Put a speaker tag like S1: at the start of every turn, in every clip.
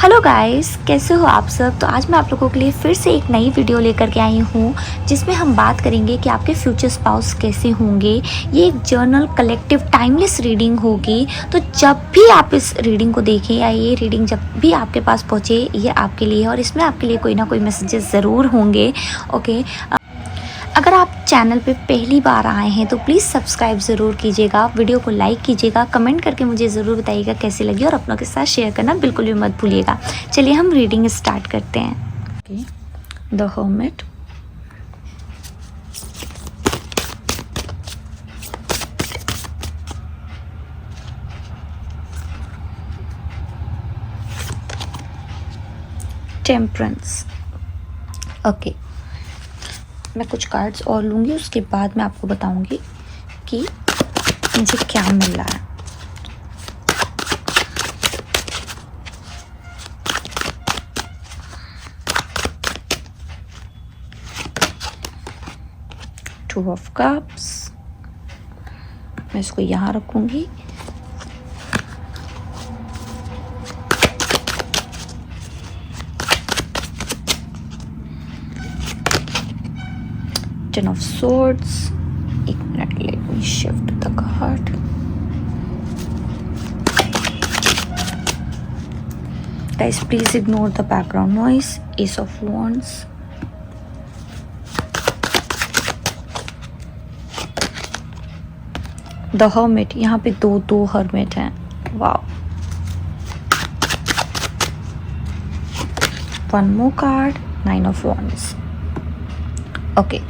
S1: Hello guys, कैसे हो आप सब। तो आज मैं आप लोगों के लिए फिर से एक नई वीडियो लेकर के आई हूँ जिसमें हम बात करेंगे कि आपके फ्यूचर स्पाउस कैसे होंगे। ये एक जर्नल कलेक्टिव टाइमलेस रीडिंग होगी। तो जब भी आप इस रीडिंग को देखें या ये रीडिंग जब भी आपके पास पहुँचे, ये आपके लिए और इसमें आपके लिए कोई ना कोई मैसेजेस ज़रूर होंगे। ओके, अगर आप चैनल पे पहली बार आए हैं तो प्लीज़ सब्सक्राइब ज़रूर कीजिएगा, वीडियो को लाइक कीजिएगा, कमेंट करके मुझे ज़रूर बताइएगा कैसी लगी और अपनों के साथ शेयर करना बिल्कुल भी मत भूलिएगा। चलिए हम रीडिंग स्टार्ट करते हैं। The hermit, temperance. ओके, मैं कुछ कार्ड्स और लूँगी, उसके बाद मैं आपको बताऊँगी कि मुझे क्या मिल रहा है। टू ऑफ कप्स, मैं इसको यहाँ रखूँगी। टेन ऑफ swords, एक minute, let me shift the card. Guys, please ignore the background noise. Ace of Wands, The Hermit। यहाँ पे दो हर्मिट हैं। Wow. One more card, Nine of Wands। Okay,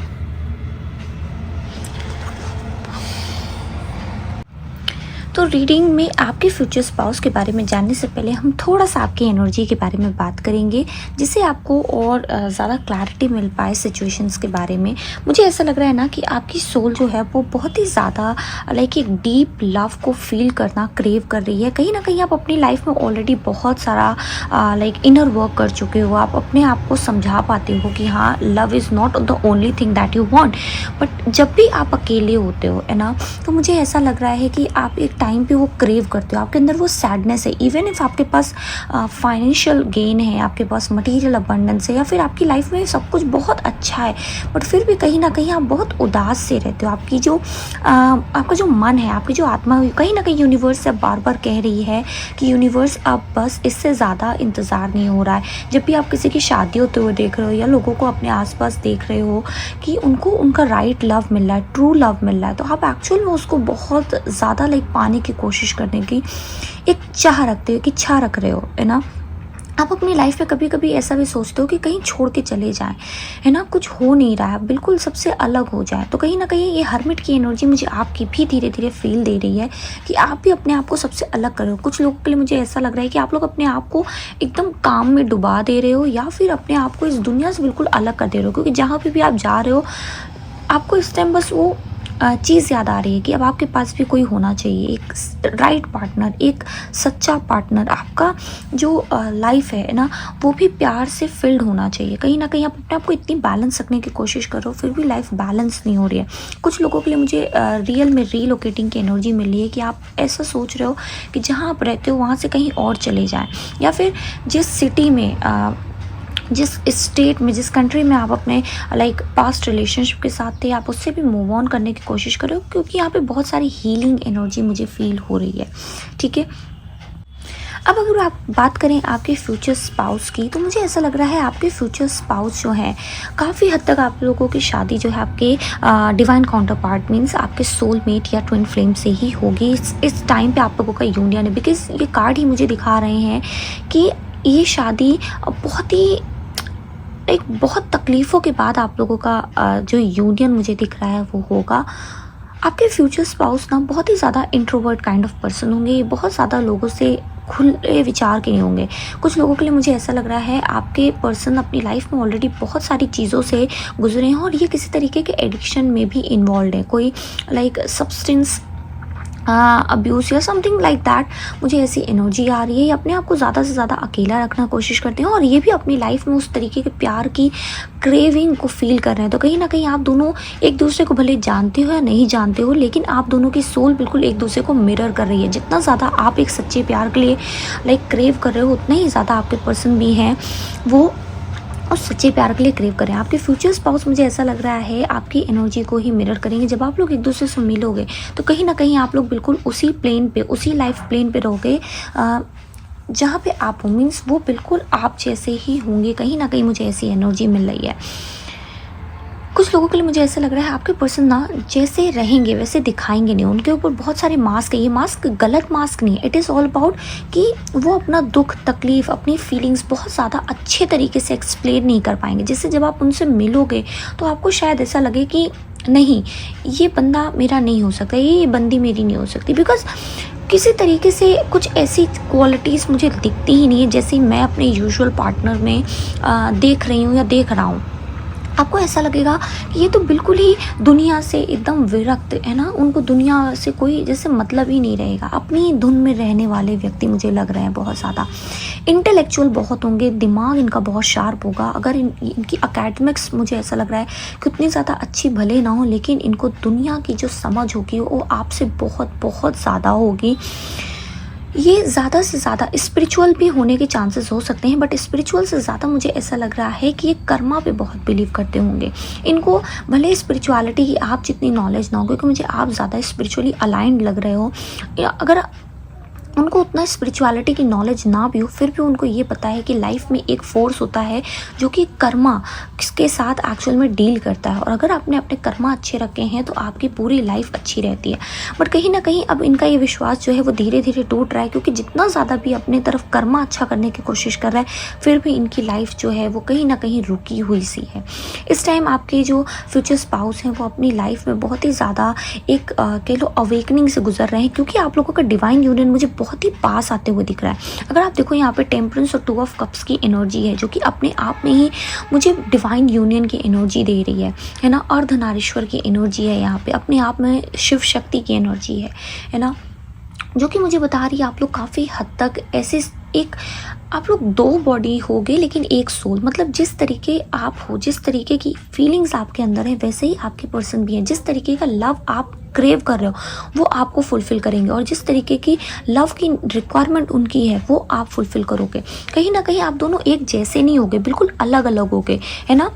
S1: तो रीडिंग में आपके फ्यूचर स्पाउस के बारे में जानने से पहले हम थोड़ा सा आपकी एनर्जी के बारे में बात करेंगे, जिससे आपको और ज़्यादा क्लैरिटी मिल पाए सिचुएशंस के बारे में। मुझे ऐसा लग रहा है ना कि आपकी सोल जो है वो बहुत ही ज़्यादा लाइक एक डीप लव को फील करना क्रेव कर रही है। कहीं ना कहीं आप अपनी लाइफ में ऑलरेडी बहुत सारा लाइक इनर वर्क कर चुके हो। आप अपने आप को समझा पाते हो कि हाँ, love is not the only thing that you want. But जब भी आप अकेले होते हो है ना, तो मुझे ऐसा लग रहा है कि आप एक टाइम पे वो क्रेव करते हो। आपके अंदर वो सैडनेस है। इवन इफ आपके पास फाइनेंशियल गेन है, आपके पास मटेरियल अबंडेंस है, या फिर आपकी लाइफ में सब कुछ बहुत अच्छा है, बट फिर भी कहीं ना कहीं आप बहुत उदास से रहते हो। आपकी जो आपका जो मन है, आपकी जो आत्मा, कहीं ना कहीं यूनिवर्स से बार बार कह रही है कि यूनिवर्स अब बस इससे ज़्यादा इंतज़ार नहीं हो रहा है। जब भी आप किसी की शादी होते हुए देख रहे हो या लोगों को अपने आसपास देख रहे हो कि उनको उनका राइट लव मिल रहा है, ट्रू लव मिल रहा है, तो आप एक्चुअल में उसको बहुत ज़्यादा लाइक पाने की कोशिश करने की एक चाह रखते हो, कि इच्छा रख रहे हो है ना। आप अपनी लाइफ में कभी कभी ऐसा भी सोचते हो कि कहीं छोड़ के चले जाएं, है ना, कुछ हो नहीं रहा है, बिल्कुल सबसे अलग हो जाए। तो कहीं ना कहीं ये हर्मिट की एनर्जी मुझे आपकी भी धीरे धीरे फील दे रही है कि आप भी अपने आप को सबसे अलग कर रहे हो। कुछ लोगों के लिए मुझे ऐसा लग रहा है कि आप लोग अपने आप को एकदम काम में डुबा दे रहे हो, या फिर अपने आप को इस दुनिया से बिल्कुल अलग कर दे रहे हो, क्योंकि जहाँ पे भी आप जा रहे हो आपको इस टाइम बस वो चीज़ याद आ रही है कि अब आपके पास भी कोई होना चाहिए, एक राइट पार्टनर, एक सच्चा पार्टनर। आपका जो लाइफ है ना, वो भी प्यार से फिल्ड होना चाहिए। कहीं ना कहीं आप अपने आप को इतनी बैलेंस रखने की कोशिश करो, फिर भी लाइफ बैलेंस नहीं हो रही है। कुछ लोगों के लिए मुझे रियल में रीलोकेटिंग की एनर्जी मिल रही है कि आप ऐसा सोच रहे हो कि जहाँ आप रहते हो वहाँ से कहीं और चले जाएँ, या फिर जिस सिटी में जिस स्टेट में, जिस कंट्री में आप अपने लाइक पास्ट रिलेशनशिप के साथ थे, आप उससे भी मूव ऑन करने की कोशिश करो, क्योंकि यहाँ पे बहुत सारी हीलिंग एनर्जी मुझे फील हो रही है। ठीक है, अब अगर आप बात करें आपके फ्यूचर स्पाउस की, तो मुझे ऐसा लग रहा है आपके फ्यूचर स्पाउस जो है काफ़ी हद तक आप लोगों की शादी जो है आपके डिवाइन काउंटर पार्ट मीन्स आपके सोलमेट या ट्विन फ्लेम से ही होगी। इस टाइम पे आप लोगों का यूनियन है, बिकॉज ये कार्ड ही मुझे दिखा रहे हैं कि ये शादी बहुत ही एक बहुत तकलीफ़ों के बाद आप लोगों का जो यूनियन मुझे दिख रहा है वो होगा। आपके फ्यूचर स्पाउस ना बहुत ही ज़्यादा इंट्रोवर्ट काइंड ऑफ पर्सन होंगे। ये बहुत ज़्यादा लोगों से खुले विचार के नहीं होंगे। कुछ लोगों के लिए मुझे ऐसा लग रहा है आपके पर्सन अपनी लाइफ में ऑलरेडी बहुत सारी चीज़ों से गुजरे हैं और ये किसी तरीके के एडिक्शन में भी इन्वॉल्व है। कोई लाइक सब्सटेंस अब्यूज़ या समथिंग लाइक दैट, मुझे ऐसी एनर्जी आ रही है। ये अपने आप को ज़्यादा से ज़्यादा अकेला रखना कोशिश करते हैं और ये भी अपनी लाइफ में उस तरीके के प्यार की क्रेविंग को फ़ील कर रहे हैं। तो कहीं न कहीं आप दोनों एक दूसरे को भले जानते हो या नहीं जानते हो, लेकिन आप दोनों की सोल बिल्कुल एक दूसरे को मिरर कर रही है। जितना ज़्यादा आप एक सच्चे प्यार के लिए लाइक क्रेव कर रहे हो, उतना ही ज़्यादा आपके पर्सन भी हैं वो और सच्चे प्यार के लिए क्रेव करें। आपके फ्यूचर स्पाउस, मुझे ऐसा लग रहा है, आपकी एनर्जी को ही मिरर करेंगे। जब आप लोग एक दूसरे से मिलोगे तो कहीं ना कहीं आप लोग बिल्कुल उसी प्लेन पे, उसी लाइफ प्लेन पे रहोगे जहाँ पे आप हो। मीन्स वो बिल्कुल आप जैसे ही होंगे। कहीं ना कहीं मुझे ऐसी एनर्जी मिल रही है। कुछ लोगों के लिए मुझे ऐसा लग रहा है आपके पर्सन ना जैसे रहेंगे वैसे दिखाएंगे नहीं। उनके ऊपर बहुत सारे मास्क है। ये मास्क गलत मास्क नहीं है। इट इज़ ऑल अबाउट कि वो अपना दुख, तकलीफ़, अपनी फीलिंग्स बहुत ज़्यादा अच्छे तरीके से एक्सप्लेन नहीं कर पाएंगे। जिससे जब आप उनसे मिलोगे तो आपको शायद ऐसा लगे कि नहीं, ये बंदा मेरा नहीं हो सकता, ये बंदी मेरी नहीं हो सकती। बिकॉज किसी तरीके से कुछ ऐसी क्वालिटीज़ मुझे दिखती ही नहीं है जैसे मैं अपने यूजुअल पार्टनर में देख रही हूँ या देख रहा हूँ। आपको ऐसा लगेगा कि ये तो बिल्कुल ही दुनिया से एकदम विरक्त है ना, उनको दुनिया से कोई जैसे मतलब ही नहीं रहेगा। अपनी धुन में रहने वाले व्यक्ति मुझे लग रहे हैं बहुत ज़्यादा। इंटेलेक्चुअल बहुत होंगे, दिमाग इनका बहुत शार्प होगा। अगर इनकी अकेडमिक्स मुझे ऐसा लग रहा है कि उतनी ज़्यादा अच्छी भले ना हो, लेकिन इनको दुनिया की जो समझ होगी वो आपसे बहुत बहुत ज़्यादा होगी। ये ज़्यादा से ज़्यादा स्पिरिचुअल भी होने के चांसेस हो सकते हैं, बट स्पिरिचुअल से ज़्यादा मुझे ऐसा लग रहा है कि ये कर्मा पे बहुत बिलीव करते होंगे। इनको भले स्पिरिचुअलिटी की आप जितनी नॉलेज ना हो, क्योंकि मुझे आप ज़्यादा स्पिरिचुअली अलाइंड लग रहे हो, या अगर उनको उतना स्पिरिचुअलिटी की नॉलेज ना भी हो, फिर भी उनको ये पता है कि लाइफ में एक फोर्स होता है जो कि कर्मा के साथ एक्चुअल में डील करता है। और अगर आपने अपने कर्मा अच्छे रखे हैं तो आपकी पूरी लाइफ अच्छी रहती है। बट कहीं ना कहीं अब इनका ये विश्वास जो है वो धीरे धीरे टूट रहा है, क्योंकि जितना ज़्यादा भी अपने तरफ कर्मा अच्छा करने की कोशिश कर रहा है, फिर भी इनकी लाइफ जो है वो कहीं ना कहीं रुकी हुई सी है। इस टाइम आपके जो फ्यूचर स्पाउस हैं वो अपनी लाइफ में बहुत ही ज़्यादा एक कह लो अवेकनिंग से गुजर रहे हैं, क्योंकि आप लोगों का डिवाइन यूनियन मुझे बहुत ही पास आते हुए दिख रहा है। अगर आप देखो यहाँ पे टेम्परेंस और 2 ऑफ कप्स की एनर्जी है, जो कि अपने आप में ही मुझे डिवाइन यूनियन की एनर्जी दे रही है ना। अर्धनारीश्वर की एनर्जी है यहाँ पे, अपने आप में शिव शक्ति की एनर्जी है ना, जो कि मुझे बता रही है आप लोग काफ़ी हद तक ऐसे एक, आप लोग 2 बॉडी होगे लेकिन एक सोल। मतलब जिस तरीके आप हो, जिस तरीके की फीलिंग्स आपके अंदर है, वैसे ही आपके पर्सन भी हैं। जिस तरीके का लव आप क्रेव कर रहे हो वो आपको फुलफ़िल करेंगे, और जिस तरीके की लव की रिक्वायरमेंट उनकी है वो आप फुलफ़िल करोगे। कहीं ना कहीं आप दोनों एक जैसे नहीं होगे, बिल्कुल अलग अलग होगे, है ना।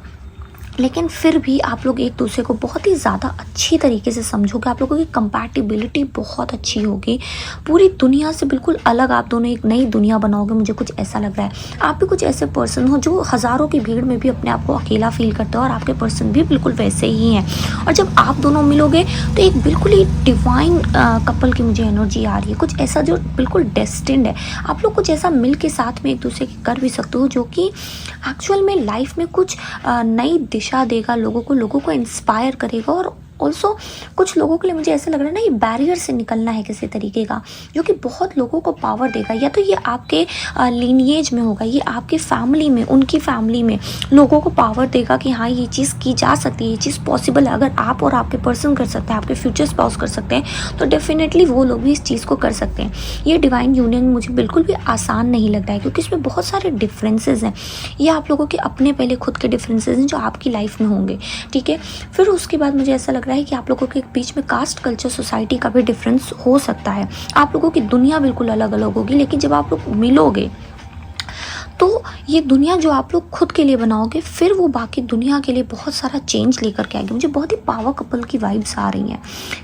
S1: लेकिन फिर भी आप लोग एक दूसरे को बहुत ही ज़्यादा अच्छी तरीके से समझोगे। आप लोगों की कंपैटिबिलिटी बहुत अच्छी होगी। पूरी दुनिया से बिल्कुल अलग आप दोनों एक नई दुनिया बनाओगे, मुझे कुछ ऐसा लग रहा है। आप भी कुछ ऐसे पर्सन हो जो हज़ारों की भीड़ में भी अपने आप को अकेला फील करते हो, और आपके पर्सन भी बिल्कुल वैसे ही हैं। और जब आप दोनों मिलोगे तो एक बिल्कुल ही डिवाइन कपल की मुझे एनर्जी आ रही है। कुछ ऐसा जो बिल्कुल डेस्टिन्ड है। आप लोग कुछ ऐसा मिल के साथ में एक दूसरे की कर भी सकते हो, जो कि एक्चुअल में लाइफ में कुछ नई दिशा देगा, लोगों को इंस्पायर करेगा। और ऑल्सो कुछ लोगों के लिए मुझे ऐसा लग रहा है ना, ये बैरियर से निकलना है किसी तरीके का, जो कि बहुत लोगों को पावर देगा। या तो ये आपके लीनिएज में होगा, ये आपके फैमिली में, उनकी फैमिली में लोगों को पावर देगा कि हाँ ये चीज़ की जा सकती है, ये चीज़ पॉसिबल है। अगर आप और आपके पर्सन कर सकते हैं, आपके फ्यूचर स्पाउस कर सकते हैं, तो डेफिनेटली वो लोग भी इस चीज़ को कर सकते हैं। ये डिवाइन यूनियन मुझे बिल्कुल भी आसान नहीं लग रहा है, क्योंकि इसमें बहुत सारे डिफरेंसेस हैं। ये आप लोगों के अपने पहले खुद के डिफरेंसेस हैं जो आपकी लाइफ में होंगे, ठीक है। फिर उसके बाद मुझे ऐसा लग रहा है कि आप लोगों के बीच में कास्ट, कल्चर, सोसाइटी का भी डिफरेंस हो सकता है। आप लोगों की दुनिया बिल्कुल अलग अलग होगी, लेकिन जब आप लोग मिलोगे तो ये दुनिया जो आप लोग खुद के लिए बनाओगे, फिर वो बाकी दुनिया के लिए बहुत सारा चेंज लेकर के आएगी। मुझे बहुत ही पावर कपल की वाइब्स आ रही हैं,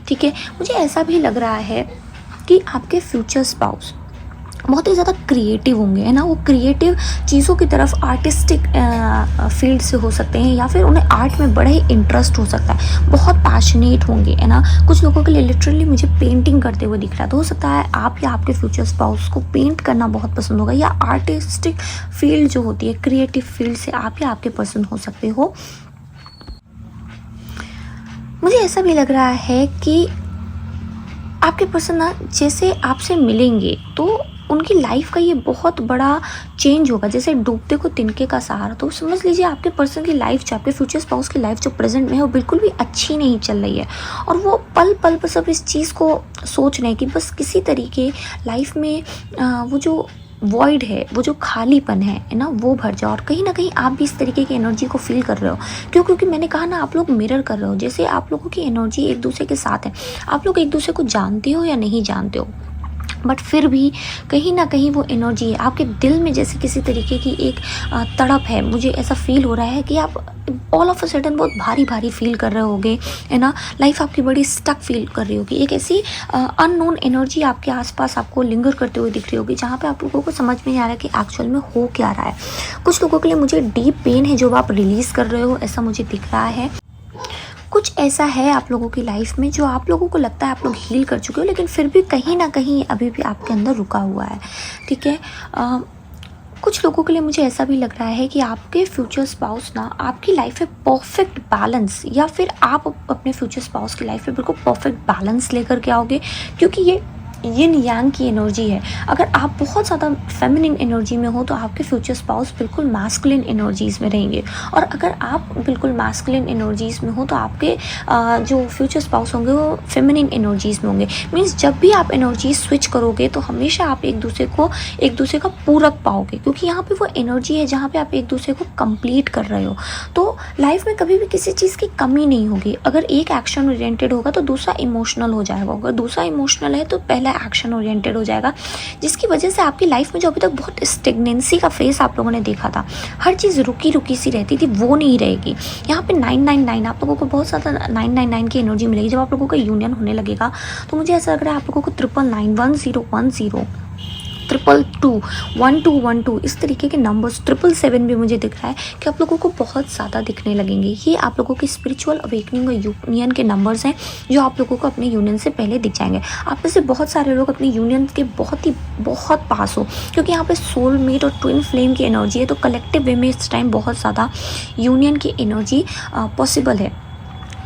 S1: ठीक है। मुझे ऐसा भी लग रहा है कि आपके फ्यूचर स्पाउस बहुत ही ज़्यादा क्रिएटिव होंगे, है ना। वो क्रिएटिव चीज़ों की तरफ, आर्टिस्टिक फील्ड से हो सकते हैं, या फिर उन्हें आर्ट में बड़ा ही इंटरेस्ट हो सकता है। बहुत पैशनेट होंगे, है ना। कुछ लोगों के लिए लिटरली मुझे पेंटिंग करते हुए दिख रहा है। तो हो सकता है आप या आपके फ्यूचर स्पाउस को पेंट करना बहुत पसंद होगा, या आर्टिस्टिक फील्ड जो होती है, क्रिएटिव फील्ड से आप या आपके पर्सन हो सकते हो। मुझे ऐसा भी लग रहा है कि आपके पर्सन ना जैसे आपसे मिलेंगे तो उनकी लाइफ का ये बहुत बड़ा चेंज होगा, जैसे डूबते को तिनके का सहारा। तो समझ लीजिए आपके पर्सन की लाइफ, जो आपके फ्यूचर स्पाउस की लाइफ जो प्रेजेंट में है, वो बिल्कुल भी अच्छी नहीं चल रही है। और वो पल पल पर सब इस चीज़ को सोच रहे हैं कि बस किसी तरीके लाइफ में वो जो वॉइड है, वो जो खालीपन है ना, वो भर जाओ। और कहीं ना कहीं आप भी इस तरीके की एनर्जी को फील कर रहे हो। क्योंकि मैंने कहा ना, आप लोग मिरर कर रहे हो। जैसे आप लोगों की एनर्जी एक दूसरे के साथ है, आप लोग एक दूसरे को जानते हो या नहीं जानते हो, बट फिर भी कहीं ना कहीं वो एनर्जी है आपके दिल में, जैसे किसी तरीके की एक तड़प है। मुझे ऐसा फील हो रहा है कि आप ऑल ऑफ अ सडन बहुत भारी भारी फील कर रहे होगे, है ना। लाइफ आपकी बड़ी स्टक फील कर रही होगी। एक ऐसी अननोन एनर्जी आपके आसपास आपको लिंगर करते हुए दिख रही होगी, जहाँ पे आप लोगों को समझ में नहीं आ रहा है कि एक्चुअल में हो क्या रहा है। कुछ लोगों के लिए मुझे डीप पेन है जो आप रिलीज़ कर रहे हो, ऐसा मुझे दिख रहा है। कुछ ऐसा है आप लोगों की लाइफ में जो आप लोगों को लगता है आप लोग हील कर चुके हो, लेकिन फिर भी कहीं ना कहीं अभी भी आपके अंदर रुका हुआ है, ठीक है। कुछ लोगों के लिए मुझे ऐसा भी लग रहा है कि आपके फ्यूचर स्पाउस ना आपकी लाइफ में परफेक्ट बैलेंस, या फिर आप अपने फ्यूचर स्पाउस की लाइफ में बिल्कुल परफेक्ट बैलेंस लेकर के आओगे। क्योंकि ये यिन यांग की एनर्जी है। अगर आप बहुत ज़्यादा फेमिनिन एनर्जी में हो तो आपके फ्यूचर स्पाउस बिल्कुल मैस्कुलिन एनर्जीज़ में रहेंगे। और अगर आप बिल्कुल मैस्कुलिन एनर्जीज़ में हो तो आपके जो फ्यूचर स्पाउस होंगे वो फेमिनिन एनर्जीज़ में होंगे। मीन्स जब भी आप एनर्जी स्विच करोगे तो हमेशा आप एक दूसरे का पूरक पाओगे, क्योंकि यहाँ पे वो एनर्जी है जहाँ पे आप एक दूसरे को कंप्लीट कर रहे हो। तो लाइफ में कभी भी किसी चीज़ की कमी नहीं होगी। अगर एक एक्शन ओरिएंटेड होगा तो दूसरा इमोशनल हो जाएगा, अगर दूसरा इमोशनल है तो पहला एक्शन ओरिएंटेड हो जाएगा, जिसकी वजह से आपकी लाइफ में जो अभी तक बहुत स्टेगनेंसी का फेस आप लोगों ने देखा था, हर चीज़ रुकी रुकी सी रहती थी, वो नहीं रहेगी। यहाँ पे 999 आप लोगों को बहुत ज़्यादा 999 की एनर्जी मिलेगी। जब आप लोगों का यूनियन होने लगेगा तो मुझे ऐसा लग रहा है आप लोगों को 999 1010 222 1212 इस तरीके के नंबर्स, 777 भी मुझे दिख रहा है कि आप लोगों को बहुत ज़्यादा दिखने लगेंगे। ये आप लोगों की स्पिरिचुअल अवेकनिंग और यूनियन के नंबर्स हैं जो आप लोगों को अपने यूनियन से पहले दिख जाएंगे। आप में से बहुत सारे लोग अपने यूनियन के बहुत पास हो, क्योंकि यहाँ पे सोलमेट और ट्विन फ्लेम की एनर्जी है। तो कलेक्टिव वे में इस टाइम बहुत ज़्यादा यूनियन की एनर्जी पॉसिबल है।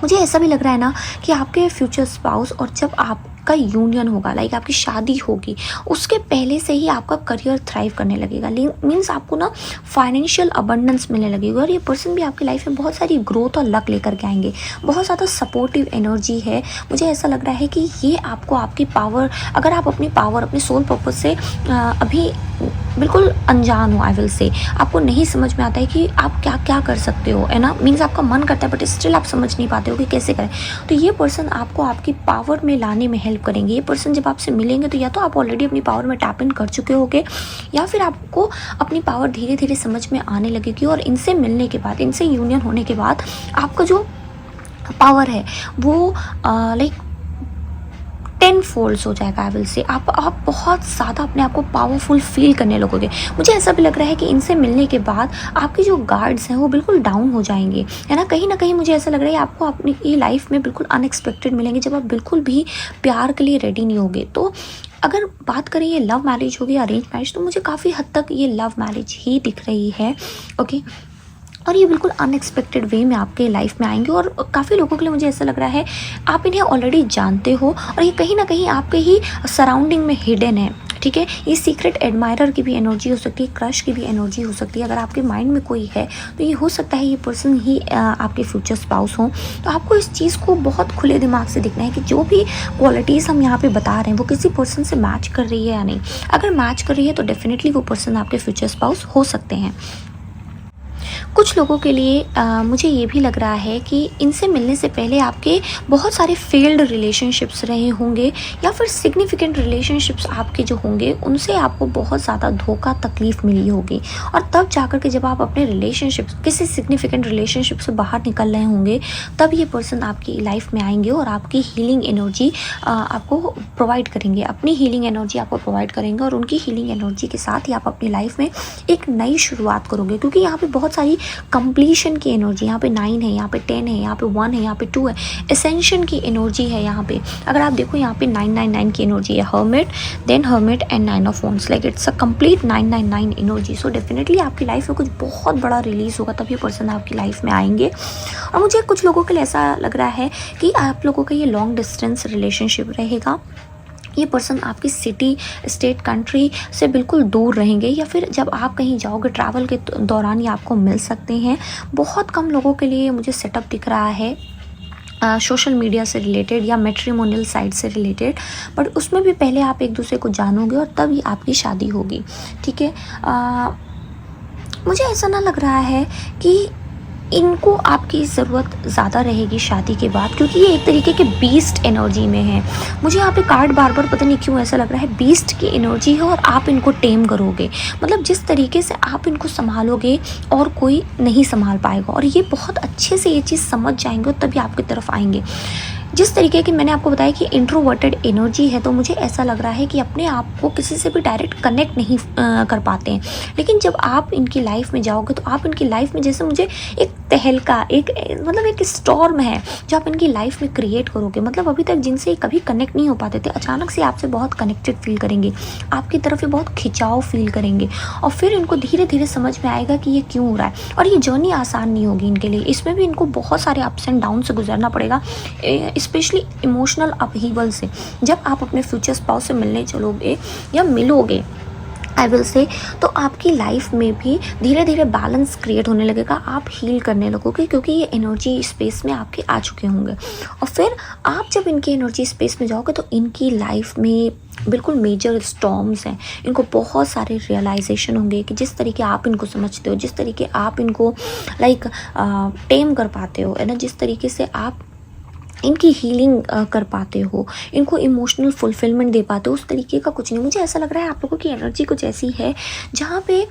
S1: मुझे ऐसा भी लग रहा है ना कि आपके फ्यूचर स्पाउस और जब आपका यूनियन होगा, लाइक आपकी शादी होगी, उसके पहले से ही आपका करियर थ्राइव करने लगेगा। मीन्स आपको ना फाइनेंशियल अबंडेंस मिलने लगेगी। और ये पर्सन भी आपकी लाइफ में बहुत सारी ग्रोथ और लक लेकर के आएंगे। बहुत ज़्यादा सपोर्टिव एनर्जी है। मुझे ऐसा लग रहा है कि ये आपको आपकी पावर, अगर आप अपनी पावर अपने सोल पर्पस से अभी बिल्कुल अनजान हो, आई विल से आपको नहीं समझ में आता है कि आप क्या क्या कर सकते हो, है ना। मीन्स आपका मन करता है बट स्टिल आप समझ नहीं पाते हो कि कैसे करें। तो ये पर्सन आपको आपकी पावर में लाने में हेल्प करेंगे। ये पर्सन जब आपसे मिलेंगे तो या तो आप ऑलरेडी अपनी पावर में टैप इन कर चुके होगे, या फिर आपको अपनी पावर धीरे धीरे समझ में आने लगेगी। और इनसे मिलने के बाद, इनसे यूनियन होने के बाद आपका जो पावर है वो लाइक 10 फोल्ड्स हो जाएगा। आई विल से आप बहुत ज़्यादा अपने आप को पावरफुल फील करने लगोगे। मुझे ऐसा भी लग रहा है कि इनसे मिलने के बाद आपके जो गार्ड्स हैं वो बिल्कुल डाउन हो जाएंगे, है ना। कहीं ना कहीं मुझे ऐसा लग रहा है आपको अपनी ये लाइफ में बिल्कुल अनएक्सपेक्टेड मिलेंगे, जब आप बिल्कुल भी प्यार के लिए रेडी नहीं होगे। तो अगर बात करें ये लव मैरिज होगी अरेंज मैरिज, तो मुझे काफ़ी हद तक ये लव मैरिज ही दिख रही है, ओके। और ये बिल्कुल अनएक्सपेक्टेड वे में आपके लाइफ में आएंगे। और काफ़ी लोगों के लिए मुझे ऐसा लग रहा है आप इन्हें ऑलरेडी जानते हो और ये कहीं ना कहीं आपके ही सराउंडिंग में हिडन है, ठीक है। ये सीक्रेट एडमायरर की भी एनर्जी हो सकती है, क्रश की भी एनर्जी हो सकती है। अगर आपके माइंड में कोई है तो ये हो सकता है ये पर्सन ही आपके फ्यूचर स्पाउस हो। तो आपको इस चीज़ को बहुत खुले दिमाग से देखना है कि जो भी क्वालिटीज़ हम यहाँ पे बता रहे हैं वो किसी पर्सन से मैच कर रही है या नहीं। अगर मैच कर रही है तो डेफिनेटली वो पर्सन आपके फ्यूचर स्पाउस हो सकते हैं। कुछ लोगों के लिए मुझे ये भी लग रहा है कि इनसे मिलने से पहले आपके बहुत सारे फेल्ड रिलेशनशिप्स रहे होंगे, या फिर सिग्निफिकेंट रिलेशनशिप्स आपके जो होंगे उनसे आपको बहुत ज़्यादा धोखा तकलीफ़ मिली होगी। और तब जाकर के जब आप अपने रिलेशनशिप्स, किसी सिग्निफिकेंट रिलेशनशिप से बाहर निकल रहे होंगे, तब ये पर्सन आपकी लाइफ में आएंगे और आपकी हीलिंग एनर्जी आपको प्रोवाइड करेंगे, अपनी हीलिंग एनर्जी आपको प्रोवाइड करेंगे। और उनकी हीलिंग एनर्जी के साथ ही आप अपनी लाइफ में एक नई शुरुआत करोगे, क्योंकि यहाँ पे बहुत सारी कंप्लीशन की एनर्जी, यहाँ पे 9 है, यहाँ पे 10 है, यहाँ पे 1 है, यहाँ पे 2 है, एसेंशन की एनर्जी है यहाँ पे। अगर आप देखो यहाँ पे 999 की एनर्जी है, hermit, then hermit and 9 of wands, like it's a complete 999 energy. So definitely आपकी लाइफ में कुछ बहुत बड़ा रिलीज होगा, तब ये पर्सन आपकी लाइफ में आएंगे। और मुझे कुछ लोगों के लिए ऐसा लग रहा है कि आप लोगों का ये लॉन्ग डिस्टेंस रिलेशनशिप रहेगा। ये पर्सन आपकी सिटी, स्टेट, कंट्री से बिल्कुल दूर रहेंगे, या फिर जब आप कहीं जाओगे ट्रैवल के दौरान ये आपको मिल सकते हैं। बहुत कम लोगों के लिए मुझे सेटअप दिख रहा है सोशल मीडिया से रिलेटेड या मैट्रिमोनियल साइट से रिलेटेड, बट उसमें भी पहले आप एक दूसरे को जानोगे और तब ही आपकी शादी होगी, ठीक है। मुझे ऐसा ना लग रहा है कि इनको आपकी ज़रूरत ज़्यादा रहेगी शादी के बाद, क्योंकि ये एक तरीके के बीस्ट एनर्जी में है। मुझे यहाँ पे कार्ड बार बार पता नहीं क्यों ऐसा लग रहा है बीस्ट की एनर्जी है और आप इनको टेम करोगे। मतलब जिस तरीके से आप इनको संभालोगे और कोई नहीं संभाल पाएगा, और ये बहुत अच्छे से ये चीज़ समझ जाएंगे और तभी आपकी तरफ आएंगे। जिस तरीके की मैंने आपको बताया कि इंट्रोवर्टेड एनर्जी है, तो मुझे ऐसा लग रहा है कि अपने आप को किसी से भी डायरेक्ट कनेक्ट नहीं कर पाते हैं। लेकिन जब आप इनकी लाइफ में जाओगे तो आप इनकी लाइफ में जैसे मुझे एक तहलका, एक मतलब एक स्टॉर्म है जो आप इनकी लाइफ में क्रिएट करोगे। मतलब अभी तक जिनसे कभी कनेक्ट नहीं हो पाते थे, अचानक से आपसे बहुत कनेक्टेड फील करेंगे, आपकी तरफ ये बहुत खिंचाव फील करेंगे, और फिर इनको धीरे धीरे समझ में आएगा कि ये क्यों हो रहा है। और ये जर्नी आसान नहीं होगी इनके लिए, इसमें भी इनको बहुत सारे अप्स एंड डाउन से गुजरना पड़ेगा, स्पेशली इमोशनल अपहीवल से। जब आप अपने फ्यूचर स्पाउस से मिलने चलोगे या मिलोगे, आई विल से, तो आपकी लाइफ में भी धीरे धीरे बैलेंस क्रिएट होने लगेगा, आप हील करने लगोगे, क्योंकि ये एनर्जी स्पेस में आपके आ चुके होंगे। और फिर आप जब इनकी एनर्जी स्पेस में जाओगे तो इनकी लाइफ में बिल्कुल मेजर स्टॉर्म्स हैं, इनको बहुत सारे रियलाइजेशन होंगे कि जिस तरीके आप इनको समझते हो, जिस तरीके आप इनको लाइक टेम कर पाते हो, है ना, जिस तरीके से आप इनकी हीलिंग कर पाते हो, इनको इमोशनल फुलफिलमेंट दे पाते हो, उस तरीके का कुछ नहीं। मुझे ऐसा लग रहा है आप लोगों की एनर्जी कुछ ऐसी है जहाँ पे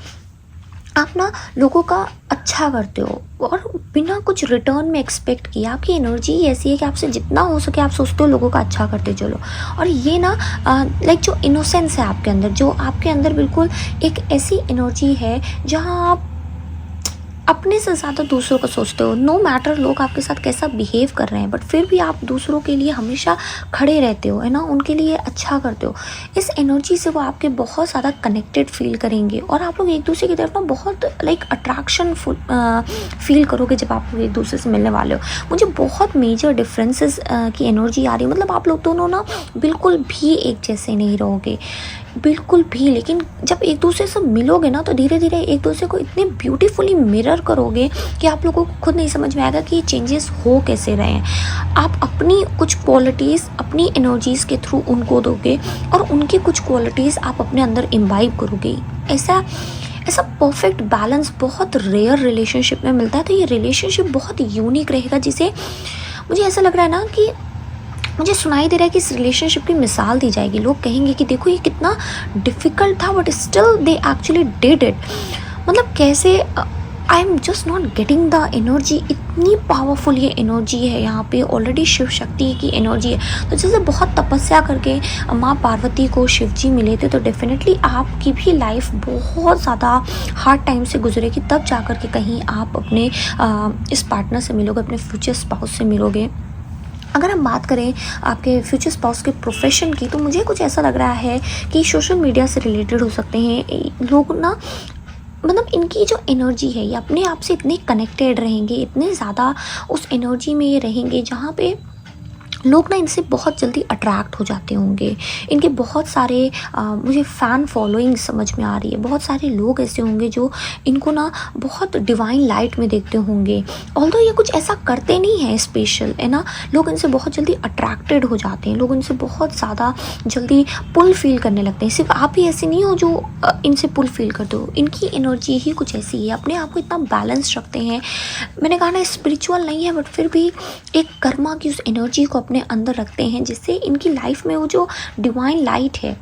S1: आप ना लोगों का अच्छा करते हो और बिना कुछ रिटर्न में एक्सपेक्ट किए। आपकी एनर्जी ऐसी है कि आपसे जितना हो सके आप सोचते हो लोगों का अच्छा करते चलो। और ये ना लाइक जो इनोसेंस है आपके अंदर, जो आपके अंदर बिल्कुल एक ऐसी एनर्जी है जहाँ आप अपने से ज़्यादा दूसरों का सोचते हो। नो मैटर लोग आपके साथ कैसा बिहेव कर रहे हैं, बट फिर भी आप दूसरों के लिए हमेशा खड़े रहते हो, है ना, उनके लिए अच्छा करते हो। इस एनर्जी से वो आपके बहुत ज़्यादा कनेक्टेड फील करेंगे और आप लोग एक दूसरे की तरफ ना बहुत लाइक अट्रैक्शन फील करोगे जब आप लोग एक दूसरे से मिलने वाले हो। मुझे बहुत मेजर डिफरेंसेस की एनर्जी आ रही है। मतलब आप लोग दोनों ना बिल्कुल भी एक जैसे नहीं रहोगे, बिल्कुल भी। लेकिन जब एक दूसरे से मिलोगे ना तो धीरे धीरे एक दूसरे को इतने ब्यूटीफुली मिरर करोगे कि आप लोगों को खुद नहीं समझ में आएगा कि ये चेंजेस हो कैसे रहे हैं। आप अपनी कुछ क्वालिटीज़ अपनी एनर्जीज़ के थ्रू उनको दोगे और उनकी कुछ क्वालिटीज़ आप अपने अंदर इम्बाइब करोगे। ऐसा परफेक्ट बैलेंस बहुत रेयर रिलेशनशिप में मिलता है। तो ये रिलेशनशिप बहुत यूनिक रहेगा, जिसे मुझे ऐसा लग रहा है ना कि मुझे सुनाई दे रहा है कि इस रिलेशनशिप की मिसाल दी जाएगी। लोग कहेंगे कि देखो ये कितना डिफ़िकल्ट था but still they actually did it. मतलब कैसे, I am just not getting the energy. इतनी पावरफुल ये एनर्जी है यहाँ पे, ऑलरेडी शिव शक्ति की एनर्जी है। तो जैसे बहुत तपस्या करके माँ पार्वती को शिव जी मिले थे, तो डेफिनेटली आपकी भी लाइफ बहुत ज़्यादा हार्ड टाइम से गुजरेगी, तब जा कर के कहीं आप अपने इस पार्टनर से मिलोगे, अपने फ्यूचर स्पाउस से मिलोगे। अगर हम बात करें आपके फ्यूचर स्पाउस के प्रोफेशन की, तो मुझे कुछ ऐसा लग रहा है कि सोशल मीडिया से रिलेटेड हो सकते हैं लोग ना। मतलब इनकी जो एनर्जी है ये अपने आप से इतने कनेक्टेड रहेंगे, इतने ज़्यादा उस एनर्जी में ये रहेंगे जहाँ पे लोग ना इनसे बहुत जल्दी अट्रैक्ट हो जाते होंगे। इनके बहुत सारे मुझे फ़ैन फॉलोइंग समझ में आ रही है। बहुत सारे लोग ऐसे होंगे जो इनको ना बहुत डिवाइन लाइट में देखते होंगे। ऑल्दो ये कुछ ऐसा करते नहीं हैं स्पेशल, है ना, लोग इनसे बहुत जल्दी अट्रैक्टेड हो जाते हैं, लोग इनसे बहुत ज़्यादा जल्दी पुल फील करने लगते हैं। सिर्फ आप ही ऐसे नहीं हो जो इनसे पुल फील करते हो, इनकी एनर्जी ही कुछ ऐसी है। अपने आप को इतना बैलेंस रखते हैं। मैंने कहा ना स्पिरिचुअल नहीं है बट फिर भी एक कर्मा की उस एनर्जी को अपने अंदर रखते हैं, जिससे इनकी लाइफ में वो जो डिवाइन लाइट है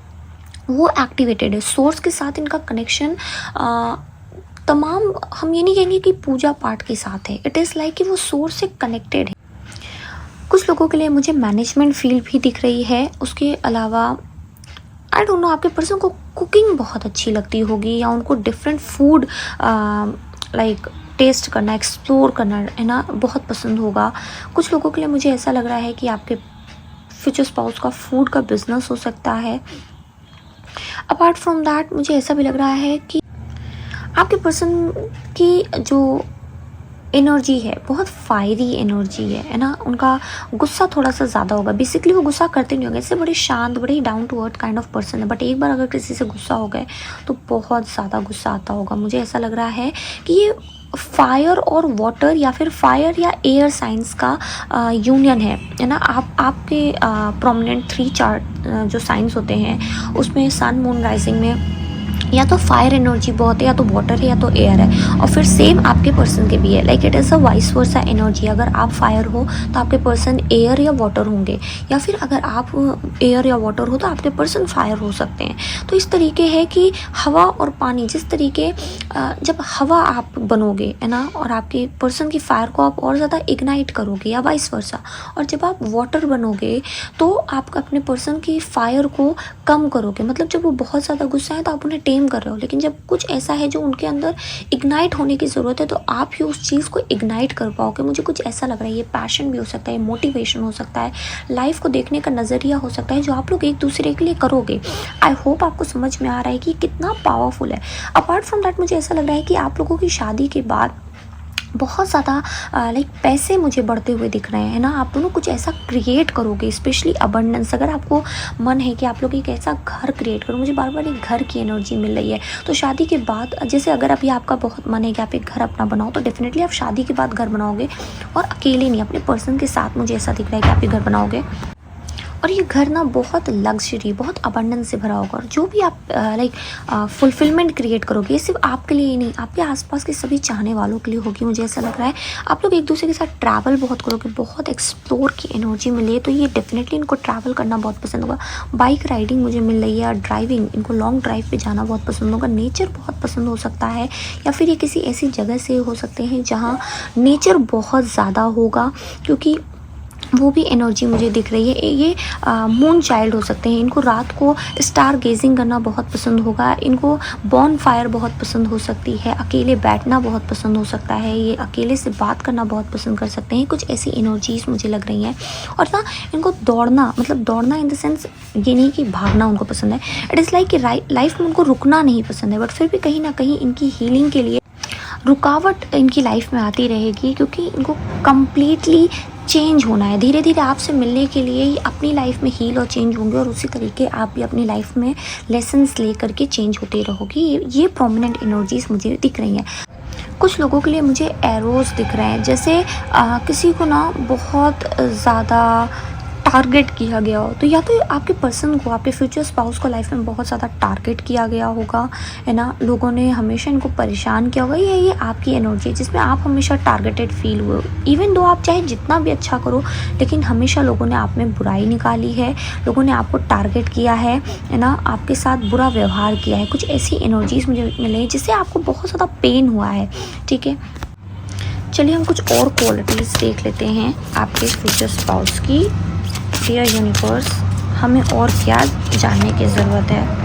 S1: वो एक्टिवेटेड है। सोर्स के साथ इनका कनेक्शन तमाम, हम ये नहीं कहेंगे कि पूजा पाठ के साथ है, इट इज़ लाइक कि वो सोर्स से कनेक्टेड है। कुछ लोगों के लिए मुझे मैनेजमेंट फील्ड भी दिख रही है। उसके अलावा आई डोंट नो, आपके पर्सन को कुकिंग बहुत अच्छी लगती होगी या उनको डिफरेंट फूड लाइक टेस्ट करना, एक्सप्लोर करना, है ना, बहुत पसंद होगा। कुछ लोगों के लिए मुझे ऐसा लग रहा है कि आपके फ्यूचर स्पाउस का फूड का बिजनेस हो सकता है। अपार्ट फ्रॉम दैट मुझे ऐसा भी लग रहा है कि आपके पर्सन की जो एनर्जी है, बहुत फायरी एनर्जी है ना। उनका गुस्सा थोड़ा सा ज़्यादा होगा। बेसिकली वो गुस्सा करते नहीं होंगे, इससे बड़े शांत, बड़े ही down to earth kind of person है। बट एक बार अगर किसी से गुस्सा हो गए तो बहुत ज़्यादा गुस्सा आता होगा। मुझे ऐसा लग रहा है कि ये फायर और वाटर या फिर फायर या एयर साइंस का यूनियन है ना। आपके प्रोमिनेंट 3 चार्ट जो साइंस होते हैं उसमें सन मून राइजिंग में या तो फायर एनर्जी बहुत है, या तो वाटर है, या तो एयर है। और फिर सेम आपके पर्सन के भी है, like it is a vice versa energy. अगर आप फायर हो तो आपके पर्सन एयर या वाटर होंगे, या फिर अगर आप एयर या वाटर हो तो आपके पर्सन फायर हो सकते हैं। तो इस तरीके है कि हवा और पानी, जिस तरीके जब हवा आप बनोगे है ना, और आपके पर्सन की फायर को आप और ज़्यादा इग्नाइट करोगे, या वाइस वर्सा। और जब आप वाटर बनोगे तो आप अपने पर्सन की फायर को कम करोगे। मतलब जब वो बहुत ज़्यादा गुस्सा है तो आप उन्हें टेम कर रहे हो, लेकिन जब कुछ ऐसा है जो उनके अंदर इग्नाइट होने की ज़रूरत है तो आप ही उस चीज़ को इग्नाइट कर पाओगे। मुझे कुछ ऐसा लग रहा है, ये पैशन भी हो सकता है, मोटिवेशन हो सकता है, लाइफ को देखने का नज़रिया हो सकता है, जो आप लोग एक दूसरे के लिए करोगे। आई होप आपको समझ में आ रहा है कि कितना पावरफुल है। अपार्ट फ्रॉम दैट मुझे ऐसा लग रहा है कि आप लोगों की शादी के बाद बहुत ज़्यादा लाइक पैसे मुझे बढ़ते हुए दिख रहे हैं ना। आप दोनों कुछ ऐसा क्रिएट करोगे, स्पेशली अबंडेंस। अगर आपको मन है कि आप लोग एक ऐसा घर क्रिएट करो, मुझे बार बार एक घर की एनर्जी मिल रही है। तो शादी के बाद, जैसे अगर अभी आपका बहुत मन है कि आप एक घर अपना बनाओ, तो डेफिनेटली आप शादी के बाद घर बनाओगे, और अकेले नहीं, अपने पर्सन के साथ मुझे ऐसा दिख रहा है कि आप ये घर बनाओगे। और ये घर ना बहुत लग्जरी, बहुत अबंडेंस से भरा होगा। और जो भी आप लाइक फुलफिलमेंट क्रिएट करोगे, ये सिर्फ आपके लिए ही नहीं, आपके आसपास के सभी चाहने वालों के लिए होगी। मुझे ऐसा लग रहा है आप लोग एक दूसरे के साथ ट्रैवल बहुत करोगे, बहुत एक्सप्लोर की एनर्जी मिली है। तो ये डेफिनेटली इनको ट्रैवल करना बहुत पसंद होगा। बाइक राइडिंग मुझे मिल रही है, ड्राइविंग, इनको लॉन्ग ड्राइव पे जाना बहुत पसंद होगा। नेचर बहुत पसंद हो सकता है, या फिर ये किसी ऐसी जगह से हो सकते हैं जहाँ नेचर बहुत ज़्यादा होगा, क्योंकि वो भी एनर्जी मुझे दिख रही है। ये मून चाइल्ड हो सकते हैं। इनको रात को स्टार गेजिंग करना बहुत पसंद होगा। इनको बॉन फायर बहुत पसंद हो सकती है। अकेले बैठना बहुत पसंद हो सकता है। ये अकेले से बात करना बहुत पसंद कर सकते हैं। कुछ ऐसी एनर्जीज मुझे लग रही हैं। और ना इनको दौड़ना, मतलब दौड़ना इन द सेंस ये नहीं कि भागना उनको पसंद है। इट इज़ लाइक कि लाइफ में उनको रुकना नहीं पसंद है, बट फिर भी कहीं ना कहीं इनकी हीलिंग के लिए रुकावट इनकी लाइफ में आती रहेगी, क्योंकि इनको कम्प्लीटली चेंज होना है। धीरे धीरे आपसे मिलने के लिए ही अपनी लाइफ में हील और चेंज होंगे, और उसी तरीके आप भी अपनी लाइफ में लेसन्स ले करके चेंज होते रहोगी। ये प्रोमिनेंट एनर्जीज मुझे दिख रही हैं। कुछ लोगों के लिए मुझे एरोज़ दिख रहे हैं, जैसे किसी को ना बहुत ज़्यादा टारगेट किया गया हो। तो या तो आपके पर्सन को, आपके फ्यूचर स्पाउस को लाइफ में बहुत ज़्यादा टारगेट किया गया होगा, है ना। लोगों ने हमेशा इनको परेशान किया होगा। ये आपकी एनर्जी है जिसमें आप हमेशा टारगेटेड फील हुए हो। इवन दो आप चाहे जितना भी अच्छा करो, लेकिन हमेशा लोगों ने आप में बुराई निकाली है, लोगों ने आपको टारगेट किया है ना, आपके साथ बुरा व्यवहार किया है। कुछ ऐसी एनर्जीज मुझे मिले जिससे आपको बहुत ज़्यादा पेन हुआ है, ठीक है। चलिए हम कुछ और क्वालिटीज़ देख लेते हैं आपके फ्यूचर स्पाउस की। डियर यूनिवर्स, हमें और क्या जानने की ज़रूरत है।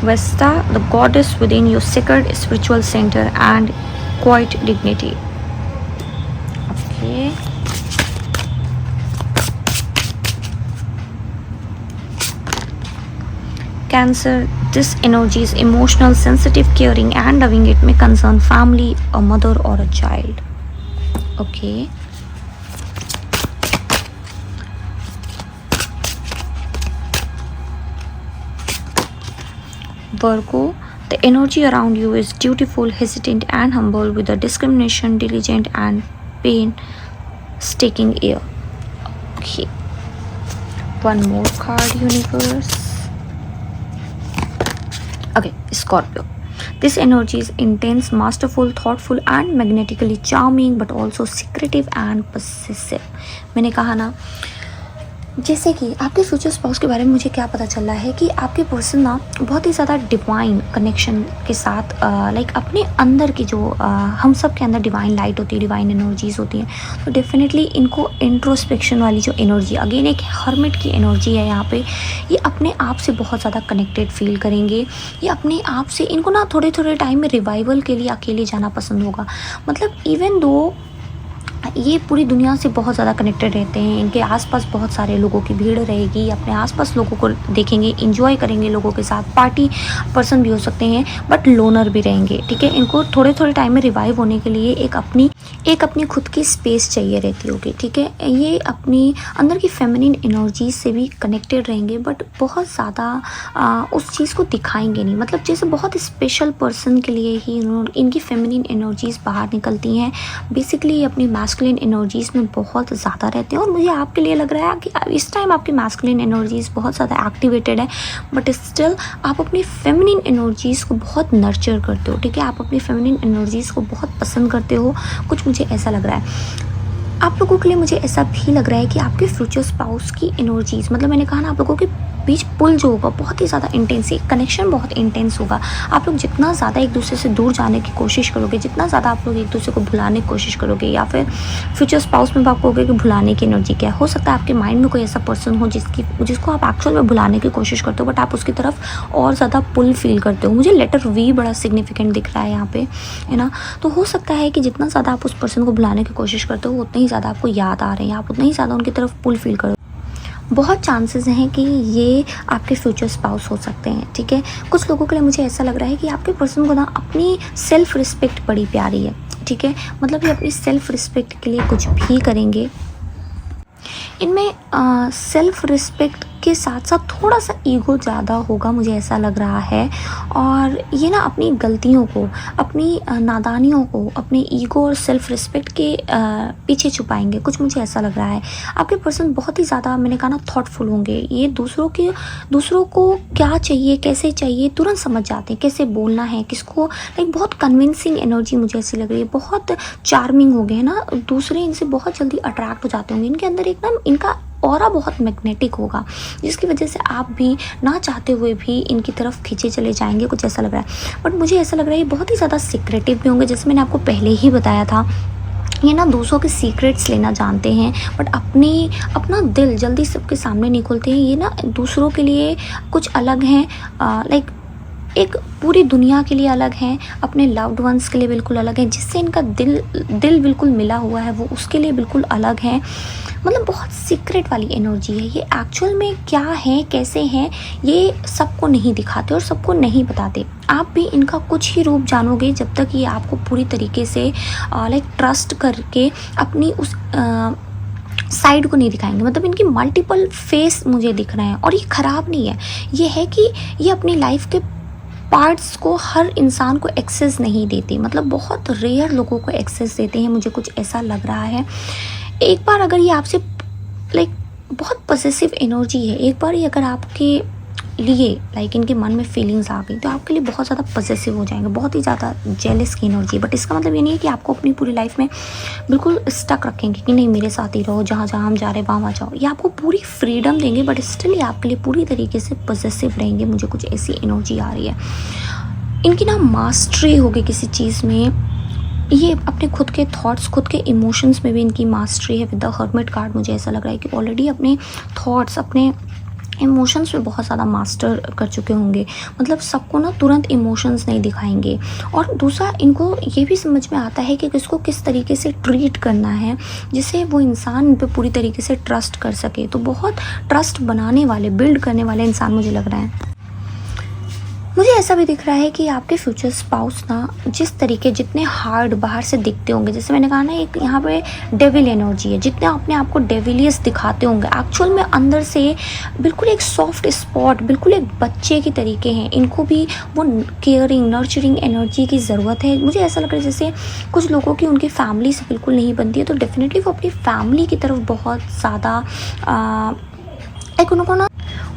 S1: Vesta, the goddess within your sacred spiritual center and quiet dignity. Okay. Cancer, this energy is emotional, sensitive, caring and loving. It may concern family, a mother or a child. Okay. Virgo, the energy around you is dutiful, hesitant and humble, with a discrimination, diligent and painstaking ear. Okay. One more card, universe. Okay, Scorpio. This energy is intense, masterful, thoughtful and magnetically charming, but also secretive and possessive. मैंने कहा ना, जैसे कि आपके future spouse के बारे में मुझे क्या पता चल रहा है कि आपके पर्सन ना बहुत ही ज़्यादा डिवाइन कनेक्शन के साथ लाइक अपने अंदर की जो हम सब के अंदर डिवाइन लाइट होती है, डिवाइन एनर्जीज होती हैं। तो डेफिनेटली इनको इंट्रोस्पेक्शन वाली जो एनर्जी, अगेन एक हर्मिट की एनर्जी है यहाँ पे। ये अपने आप से बहुत ज़्यादा कनेक्टेड फील करेंगे। ये अपने आप से, इनको ना थोड़े थोड़े टाइम में रिवाइवल के लिए अकेले जाना पसंद होगा। मतलब इवन दो ये पूरी दुनिया से बहुत ज़्यादा कनेक्टेड रहते हैं। इनके आसपास बहुत सारे लोगों की भीड़ रहेगी, अपने आसपास लोगों को देखेंगे, एंजॉय करेंगे लोगों के साथ, पार्टी पर्सन भी हो सकते हैं बट लोनर भी रहेंगे, ठीक है। इनको थोड़े थोड़े टाइम में रिवाइव होने के लिए एक अपनी खुद की स्पेस चाहिए रहती होगी, ठीक है। ये अपनी अंदर की फेमिनिन एनर्जी से भी कनेक्टेड रहेंगे बट बहुत ज़्यादा उस चीज़ को दिखाएंगे नहीं। मतलब जैसे बहुत स्पेशल पर्सन के लिए ही इनकी फेमिनिन एनर्जीज़ बाहर निकलती हैं। बेसिकली अपनी मैस्कुलिन एनर्जीज़ में बहुत ज़्यादा रहते हैं और मुझे आपके लिए लग रहा है कि इस टाइम आपकी मैस्कुलिन एनर्जीज़ बहुत ज़्यादा एक्टिवेटेड है बट स्टिल आप अपनी फेमिनिन एनर्जीज़ को बहुत नर्चर करते हो, ठीक है। आप अपनी फेमिनिन एनर्जीज़ को बहुत पसंद करते हो, कुछ मुझे ऐसा लग रहा है। आप लोगों के लिए मुझे ऐसा भी लग रहा है कि आपके फ्यूचर स्पाउस की एनर्जीज, मतलब मैंने कहा ना, आप लोगों के बीच पुल जो होगा बहुत ही ज़्यादा इंटेंस है, कनेक्शन बहुत इंटेंस होगा। आप लोग जितना ज़्यादा एक दूसरे से दूर जाने की कोशिश करोगे, जितना ज़्यादा आप लोग एक दूसरे को भुलाने की कोशिश करोगे, या फिर फ्यूचर स्पाउस में आप कहोगे कि भुलाने की एनर्जी क्या है, हो सकता है आपके माइंड में कोई ऐसा पर्सन हो जिसको आप एक्चुअल में भुलाने की कोशिश करते हो बट आप उसकी तरफ और ज़्यादा पुल फील करते हो। मुझे लेटर वी बड़ा सिग्निफिकेंट दिख रहा है यहाँ पे, है ना। तो हो सकता है कि जितना ज़्यादा आप उस पर्सन को भुलाने की कोशिश करते हो उतना ही ज़्यादा आपको याद आ रहे हैं, आप उतना ही ज़्यादा उनकी तरफ पुल फील करो। बहुत चांसेस हैं कि ये आपके फ्यूचर स्पाउस हो सकते हैं, ठीक है। कुछ लोगों के लिए मुझे ऐसा लग रहा है कि आपके पर्सन को ना अपनी सेल्फ रिस्पेक्ट बड़ी प्यारी है, ठीक है। मतलब ये अपनी सेल्फ रिस्पेक्ट के लिए कुछ भी करेंगे। इनमें सेल्फ रिस्पेक्ट के साथ साथ थोड़ा सा ईगो ज़्यादा होगा, मुझे ऐसा लग रहा है। और ये ना अपनी गलतियों को, अपनी नादानियों को अपने ईगो और सेल्फ रिस्पेक्ट के पीछे छुपाएंगे, कुछ मुझे ऐसा लग रहा है। आपके पर्सन बहुत ही ज़्यादा, मैंने कहा ना, थॉटफुल होंगे। ये दूसरों को क्या चाहिए, कैसे चाहिए, तुरंत समझ जाते हैं, कैसे बोलना है किसको। लाइक बहुत कन्विंसिंग एनर्जी मुझे ऐसी लग रही है, बहुत चार्मिंग हो गए हैं ना, दूसरे इनसे बहुत जल्दी अट्रैक्ट हो जाते होंगे। इनके अंदर एकदम इनका ऑरा बहुत मैग्नेटिक होगा जिसकी वजह से आप भी ना चाहते हुए भी इनकी तरफ खींचे चले जाएंगे, कुछ ऐसा लग रहा है। बट मुझे ऐसा लग रहा है ये बहुत ही ज़्यादा सीक्रेटिव भी होंगे, जैसे मैंने आपको पहले ही बताया था। ये ना दूसरों के सीक्रेट्स लेना जानते हैं बट अपना दिल जल्दी सबके सामने नहीं खोलते हैं। ये ना दूसरों के लिए कुछ अलग हैं, लाइक एक पूरी दुनिया के लिए अलग हैं, अपने लव्ड वंस के लिए बिल्कुल अलग हैं, जिससे इनका दिल बिल्कुल मिला हुआ है वो उसके लिए बिल्कुल अलग है। मतलब बहुत सीक्रेट वाली एनर्जी है। ये एक्चुअल में क्या है, कैसे हैं, ये सबको नहीं दिखाते और सबको नहीं बताते। आप भी इनका कुछ ही रूप जानोगे जब तक ये आपको पूरी तरीके से लाइक ट्रस्ट करके अपनी उस साइड को नहीं दिखाएंगे। मतलब इनकी मल्टीपल फेस मुझे दिख रहे हैं और ये ख़राब नहीं है। ये है कि ये अपनी लाइफ के पार्ट्स को हर इंसान को एक्सेस नहीं देते, मतलब बहुत रेयर लोगों को एक्सेस देते हैं, मुझे कुछ ऐसा लग रहा है। एक बार अगर ये आपसे लाइक बहुत पॉसेसिव एनर्जी है, एक बार ये अगर आपके लिए लाइक इनके मन में फीलिंग्स आ गई तो आपके लिए बहुत ज़्यादा पॉसेसिव हो जाएंगे, बहुत ही ज़्यादा जेलस की एनर्जी। बट इसका मतलब ये नहीं है कि आपको अपनी पूरी लाइफ में बिल्कुल स्टक रखेंगे कि नहीं मेरे साथ ही रहो, जहाँ जहाँ हम जा रहे हैं वहाँ जाओ। ये आपको पूरी फ्रीडम देंगे बट स्टिल ये आपके लिए पूरी तरीके से पॉसेसिव रहेंगे, मुझे कुछ ऐसी एनर्जी आ रही है। इनकी ना मास्टरी होगी किसी चीज़ में, ये अपने खुद के थॉट्स, खुद के इमोशंस में भी इनकी मास्टरी है। विद द हर्मिट कार्ड मुझे ऐसा लग रहा है कि ऑलरेडी अपने थॉट्स, अपने इमोशंस में बहुत ज़्यादा मास्टर कर चुके होंगे। मतलब सबको ना तुरंत इमोशंस नहीं दिखाएंगे। और दूसरा, इनको ये भी समझ में आता है कि किसको किस तरीके से ट्रीट करना है जिससे वो इंसान इन पर पूरी तरीके से ट्रस्ट कर सके। तो बहुत ट्रस्ट बनाने वाले, बिल्ड करने वाले इंसान मुझे लग रहा है। मुझे ऐसा भी दिख रहा है कि आपके फ्यूचर स्पाउस ना जिस तरीके, जितने हार्ड बाहर से दिखते होंगे, जैसे मैंने कहा ना, एक यहाँ पे डेविल एनर्जी है, जितने अपने आप को डेविलियस दिखाते होंगे एक्चुअल में अंदर से बिल्कुल एक सॉफ्ट स्पॉट, बिल्कुल एक बच्चे की तरीके हैं। इनको भी वो केयरिंग, नर्चरिंग एनर्जी की ज़रूरत है। मुझे ऐसा लग रहा है जैसे कुछ लोगों की उनकी फैमिली से बिल्कुल नहीं बनती है, तो डेफिनेटली वो अपनी फैमिली की तरफ बहुत ज़्यादा एक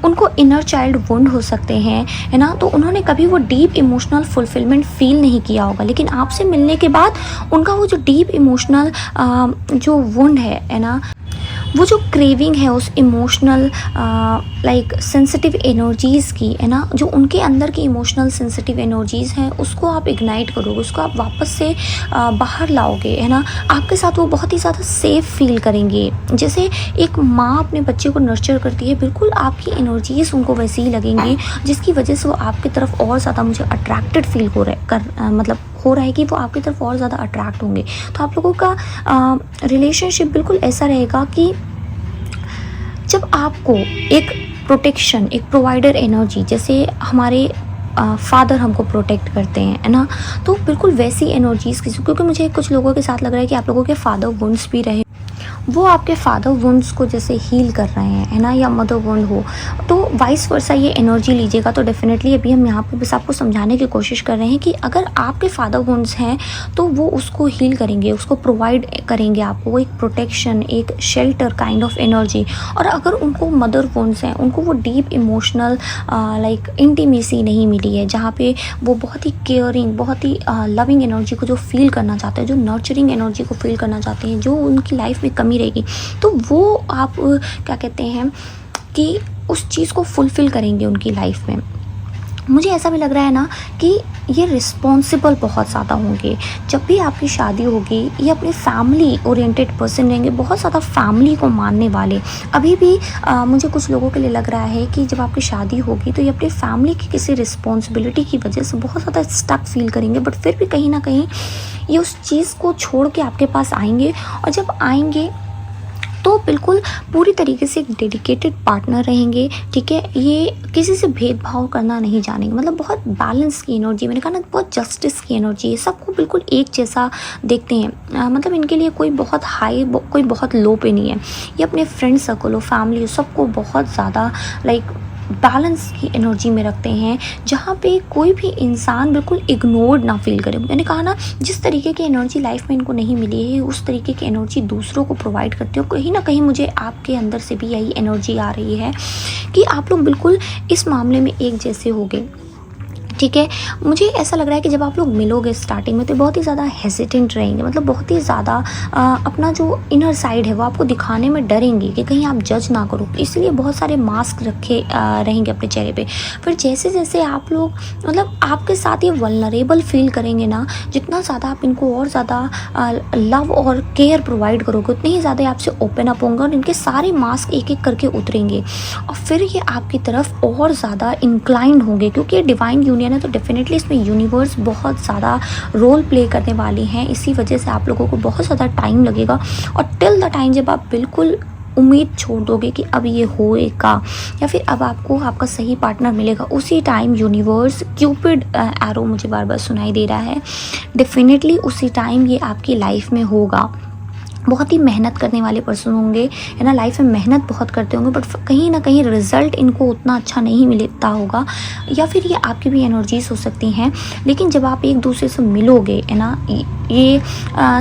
S1: उनको इनर चाइल्ड वुंड हो सकते हैं, है ना। तो उन्होंने कभी वो डीप इमोशनल फुलफिलमेंट फील नहीं किया होगा, लेकिन आपसे मिलने के बाद उनका वो जो डीप इमोशनल जो वुंड है ना, वो जो क्रेविंग है उस इमोशनल लाइक सेंसिटिव एनर्जीज़ की, है ना, जो उनके अंदर की इमोशनल सेंसिटिव एनर्जीज़ हैं, उसको आप इग्नाइट करोगे, उसको आप वापस से बाहर लाओगे, है ना। आपके साथ वो बहुत ही ज़्यादा सेफ़ फील करेंगे। जैसे एक माँ अपने बच्चे को नर्चर करती है, बिल्कुल आपकी एनर्जीज़ उनको वैसे ही लगेंगी, जिसकी वजह से वो आपकी तरफ और ज़्यादा मुझे अट्रैक्टेड फील मतलब हो रहा है कि वो आपकी तरफ और ज़्यादा अट्रैक्ट होंगे। तो आप लोगों का रिलेशनशिप बिल्कुल ऐसा रहेगा कि जब आपको एक प्रोटेक्शन, एक प्रोवाइडर एनर्जी, जैसे हमारे फादर हमको प्रोटेक्ट करते हैं, है ना? तो बिल्कुल वैसी एनर्जीज़ किसी, क्योंकि मुझे कुछ लोगों के साथ लग रहा है कि आप लोगों के फादर वुंड्स भी रहे, वो आपके फादर वुंड्स को जैसे हील कर रहे हैं, है ना? या मदर वुंड हो, तो वाइस वर्सा ये एनर्जी लीजिएगा। तो डेफिनेटली अभी हम यहाँ पे बस आपको समझाने की कोशिश कर रहे हैं कि अगर आपके फादर वुंड्स हैं तो वो उसको हील करेंगे, उसको प्रोवाइड करेंगे आपको एक प्रोटेक्शन, एक शेल्टर काइंड ऑफ एनर्जी। और अगर उनको मदर वुंड्स हैं, उनको वो डीप इमोशनल लाइक इंटीमेसी नहीं मिली है, जहाँ पे वो बहुत ही केयरिंग, बहुत ही लविंग एनर्जी को जो फील करना चाहते हैं, जो नर्चरिंग एनर्जी को फील करना चाहते हैं, जो उनकी लाइफ में कमी रहेगी, तो वो आप क्या कहते हैं कि उस चीज़ को फुलफ़िल करेंगे उनकी लाइफ में। मुझे ऐसा भी लग रहा है ना कि ये रिस्पॉन्सिबल बहुत ज़्यादा होंगे। जब भी आपकी शादी होगी, ये अपनी फैमिली ओरिएंटेड पर्सन रहेंगे, बहुत ज़्यादा फैमिली को मानने वाले। अभी भी मुझे कुछ लोगों के लिए लग रहा है कि जब आपकी शादी होगी तो ये अपनी फैमिली की किसी रिस्पॉन्सिबिलिटी की वजह से बहुत ज़्यादा स्टक फील करेंगे, बट फिर भी कहीं ना कहीं ये उस चीज़ को छोड़ के आपके पास आएंगे। और जब आएंगे तो बिल्कुल पूरी तरीके से एक डेडिकेटेड पार्टनर रहेंगे, ठीक है? ये किसी से भेदभाव करना नहीं जानेंगे, मतलब बहुत बैलेंस की एनर्जी, मैंने कहा ना बहुत जस्टिस की एनर्जी है, सबको बिल्कुल एक जैसा देखते हैं। मतलब इनके लिए कोई बहुत हाई, कोई बहुत लो पे नहीं है। ये अपने फ्रेंड सर्कल हो, फैमिली हो, सबको बहुत ज़्यादा लाइक बैलेंस की एनर्जी में रखते हैं, जहाँ पे कोई भी इंसान बिल्कुल इग्नोर्ड ना फील करे। मैंने कहा ना, जिस तरीके की एनर्जी लाइफ में इनको नहीं मिली है, उस तरीके की एनर्जी दूसरों को प्रोवाइड करते हो। कहीं ना कहीं मुझे आपके अंदर से भी यही एनर्जी आ रही है कि आप लोग बिल्कुल इस मामले में एक जैसे होंगे, ठीक है? मुझे ऐसा लग रहा है कि जब आप लोग मिलोगे स्टार्टिंग में तो बहुत ही ज़्यादा हेजिटेंट रहेंगे, मतलब बहुत ही ज़्यादा अपना जो इनर साइड है वो आपको दिखाने में डरेंगे कि कहीं आप जज ना करो, इसलिए बहुत सारे मास्क रखे रहेंगे अपने चेहरे पे। फिर जैसे जैसे आप लोग मतलब आपके साथ ये वल्नरेबल फील करेंगे ना, जितना ज़्यादा आप इनको और ज़्यादा लव और केयर प्रोवाइड करोगे, उतने ही ज़्यादा आपसे ओपन अप होंगे और इनके सारे मास्क एक एक करके उतरेंगे और फिर ये आपकी तरफ और ज़्यादा इंक्लाइंड होंगे, क्योंकि ये डिवाइन यूनियन है। तो डेफिनेटली इसमें यूनिवर्स बहुत ज़्यादा रोल प्ले करने वाली हैं। इसी वजह से आप लोगों को बहुत ज़्यादा टाइम लगेगा और टिल द टाइम जब आप बिल्कुल उम्मीद छोड़ दोगे कि अब ये होएगा या फिर अब आपको आपका सही पार्टनर मिलेगा, उसी टाइम यूनिवर्स क्यूपिड एरो मुझे बार बार सुनाई दे रहा है। डेफिनेटली उसी टाइम ये आपकी लाइफ में होगा। बहुत ही मेहनत करने वाले पर्सन होंगे, है ना? लाइफ में मेहनत बहुत करते होंगे, बट कहीं ना कहीं रिज़ल्ट इनको उतना अच्छा नहीं मिलता होगा, या फिर ये आपकी भी एनर्जीज हो सकती हैं। लेकिन जब आप एक दूसरे से मिलोगे, है ना, ये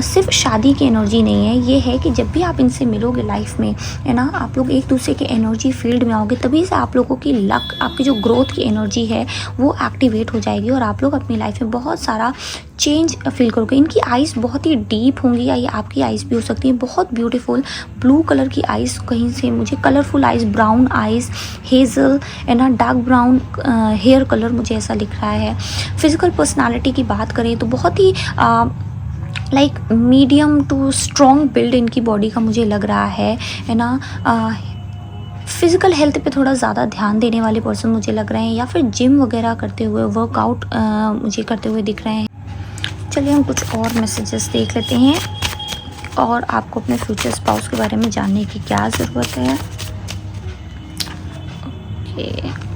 S1: सिर्फ शादी की एनर्जी नहीं है, ये है कि जब भी आप इनसे मिलोगे लाइफ में, है ना, आप लोग एक दूसरे के एनर्जी फील्ड में आओगे, तभी से आप लोगों की लक, आपकी जो ग्रोथ की एनर्जी है वो एक्टिवेट हो जाएगी और आप लोग अपनी लाइफ में बहुत सारा चेंज फील करोगे। इनकी आइज़ बहुत ही डीप होंगी, या ये आपकी आइज़ भी हो सकती है, बहुत ब्यूटीफुल ब्लू कलर की आइज़, कहीं से मुझे colourful eyes, brown eyes, Hazel, है ना, डार्क ब्राउन हेयर कलर मुझे ऐसा लिख रहा है। फिज़िकल पर्सनालिटी की बात करें तो बहुत ही like medium to strong build इनकी बॉडी का मुझे लग रहा है ना। फिज़िकल हेल्थ पे थोड़ा ज़्यादा ध्यान देने वाले पर्सन मुझे लग रहे हैं, या फिर जिम वगैरह करते हुए, वर्कआउट मुझे करते हुए दिख रहे हैं। चलिए हम कुछ और मैसेजेस देख लेते हैं और आपको अपने फ्यूचर स्पाउस के बारे में जानने की क्या ज़रूरत है। Okay,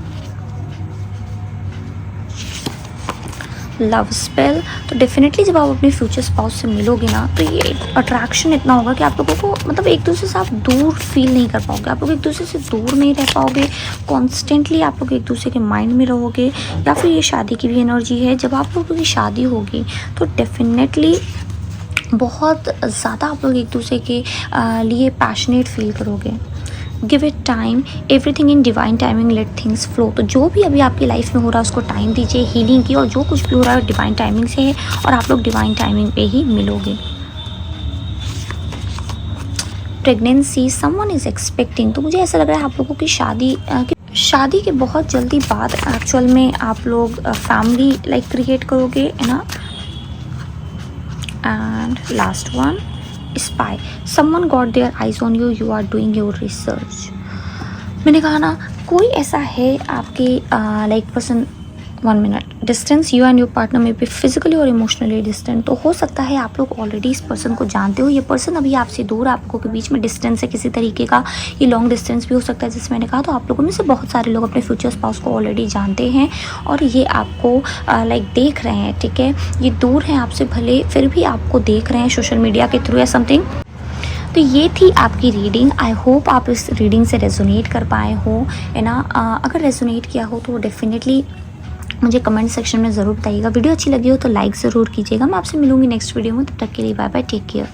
S1: love spell. तो डेफिनेटली जब आप अपने फ्यूचर स्पाउस से मिलोगे ना, तो ये अट्रैक्शन इतना होगा कि आप लोगों को मतलब एक दूसरे से आप दूर फील नहीं कर पाओगे, आप लोग एक दूसरे से दूर नहीं रह पाओगे, कॉन्स्टेंटली आप लोग एक दूसरे के माइंड में रहोगे। या फिर ये शादी की भी एनर्जी है, जब आप लोगों की शादी होगी तो डेफिनेटली बहुत ज़्यादा आप लोग एक दूसरे के लिए पैशनेट फील करोगे। Give it time, everything in divine timing, let things flow. तो जो भी अभी आपकी लाइफ में हो रहा है उसको टाइम दीजिए, हीलिंग की, और जो कुछ भी हो रहा है डिवाइन टाइमिंग से है और आप लोग डिवाइन टाइमिंग पे ही मिलोगे। Pregnancy, someone is expecting. तो मुझे ऐसा लग रहा है आप लोगों की शादी के बहुत जल्दी बाद एक्चुअल में आप लोग फैमिली लाइक क्रिएट करोगे, है ना। And last one, spy, someone got their eyes on you, you are doing your research. मैंने कहा ना, कोई ऐसा है आपके like person 1 minute distance, you and your partner में बी फिजिकली और इमोशनली डिस्टेंट। तो हो सकता है आप लोग ऑलरेडी इस पर्सन को जानते हो, ये पर्सन अभी आपसे दूर, आप लोगों के बीच में डिस्टेंस है किसी तरीके का, ये लॉन्ग डिस्टेंस भी हो सकता है जैसे मैंने कहा। तो आप लोगों में से बहुत सारे लोग अपने फ्यूचर स्पाउस को ऑलरेडी जानते हैं और ये आपको लाइक देख रहे हैं, ठीक है। ये दूर हैं आपसे भले, फिर भी आपको देख रहे हैं सोशल मीडिया के थ्रू या समथिंग। तो ये थी आपकी रीडिंग। आई होप आप इस रीडिंग से रेजोनेट कर पाए हो, है ना। अगर रेजोनेट किया हो तो डेफिनेटली मुझे कमेंट सेक्शन में ज़रूर बताइएगा। वीडियो अच्छी लगी हो तो लाइक ज़रूर कीजिएगा। मैं आपसे मिलूंगी नेक्स्ट वीडियो में, तब तक के लिए बाय बाय, टेक केयर।